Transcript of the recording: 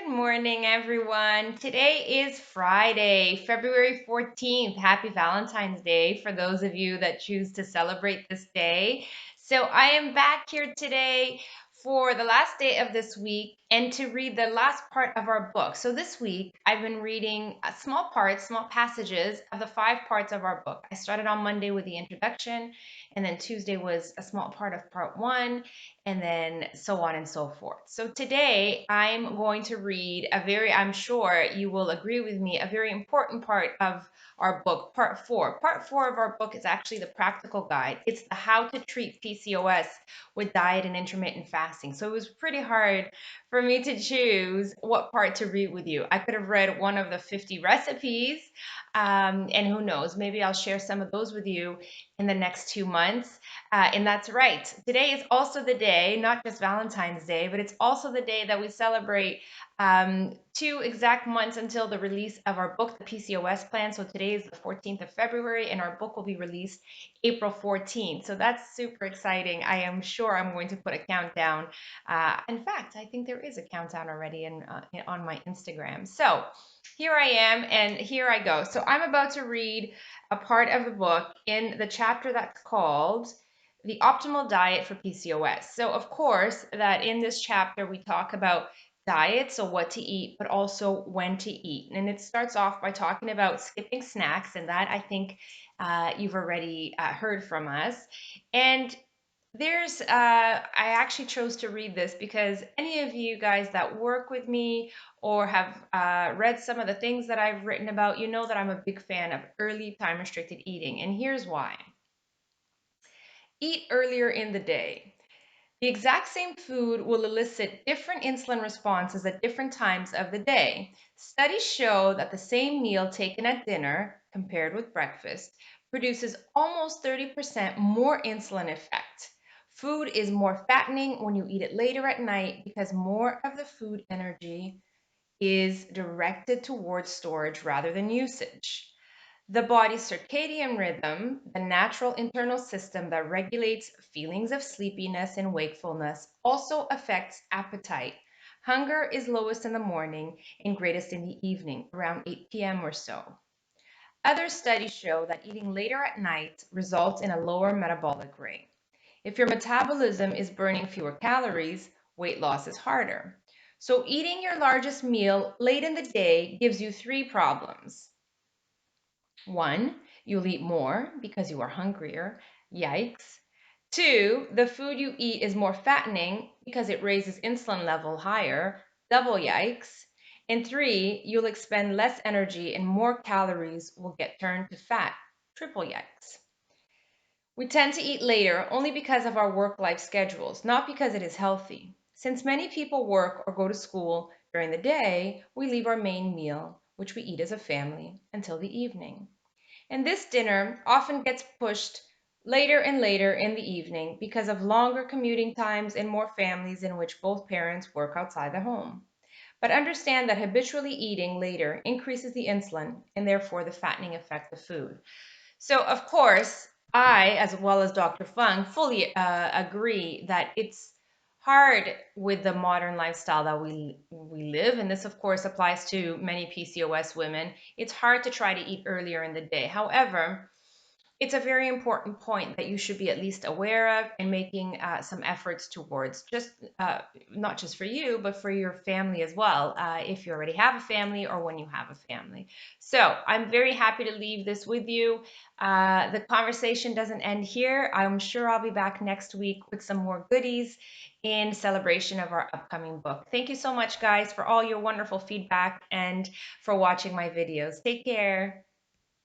Good morning, everyone. Today is Friday, February 14th. Happy Valentine's Day for those of you that choose to celebrate this day. So, I am back here today for the last day of this week and to read the last part of our book. So, this week I've been reading small parts, small passages of the 5 parts of our book. I started on Monday with the introduction, and then Tuesday was a small part of part 1, and then so on and so forth. So today I'm going to read I'm sure you will agree with me, a very important part of our book, part 4. Part 4 of our book is actually the practical guide. It's the how to treat PCOS with diet and intermittent fasting. So it was pretty hard for me to choose what part to read with you. I could have read one of the 50 recipes, and who knows, maybe I'll share some of those with you in the next 2 months. And that's right. Today is also the day, not just Valentine's Day, but it's also the day that we celebrate 2 exact months until the release of our book, the PCOS Plan. So today is the 14th of February, and our book will be released April 14th. So that's super exciting. I am sure I'm going to put a countdown. In fact, I think there is a countdown already on my Instagram. So here I am, and here I go. So I'm about to read a part of the book in the chapter that's called The Optimal Diet for PCOS. So of course that in this chapter we talk about diet, so what to eat, but also when to eat. And it starts off by talking about skipping snacks, and that I think you've already heard from us. And I actually chose to read this because any of you guys that work with me or have read some of the things that I've written about, you know that I'm a big fan of early time restricted eating. And here's why. Eat earlier in the day. The exact same food will elicit different insulin responses at different times of the day. Studies show that the same meal taken at dinner, compared with breakfast, produces almost 30% more insulin effect. Food is more fattening when you eat it later at night because more of the food energy is directed towards storage rather than usage. The body's circadian rhythm, the natural internal system that regulates feelings of sleepiness and wakefulness, also affects appetite. Hunger is lowest in the morning and greatest in the evening, around 8 p.m. or so. Other studies show that eating later at night results in a lower metabolic rate. If your metabolism is burning fewer calories, weight loss is harder. So, eating your largest meal late in the day gives you 3 problems. 1, you'll eat more because you are hungrier. Yikes. 2, the food you eat is more fattening because it raises insulin level higher. Double yikes. And 3, you'll expend less energy and more calories will get turned to fat. Triple yikes. We tend to eat later only because of our work-life schedules, not because it is healthy. Since many people work or go to school during the day, we leave our main meal, which we eat as a family, until the evening. And this dinner often gets pushed later and later in the evening because of longer commuting times and more families in which both parents work outside the home. But understand that habitually eating later increases the insulin and therefore the fattening effect of food. So, of course, I, as well as Dr. Fung, fully agree that it's hard with the modern lifestyle that we live, and this, of course, applies to many PCOS women. It's hard to try to eat earlier in the day. However, it's a very important point that you should be at least aware of and making some efforts towards, just not just for you, but for your family as well, if you already have a family or when you have a family. So I'm very happy to leave this with you. The conversation doesn't end here. I'm sure I'll be back next week with some more goodies in celebration of our upcoming book. Thank you so much, guys, for all your wonderful feedback and for watching my videos. Take care.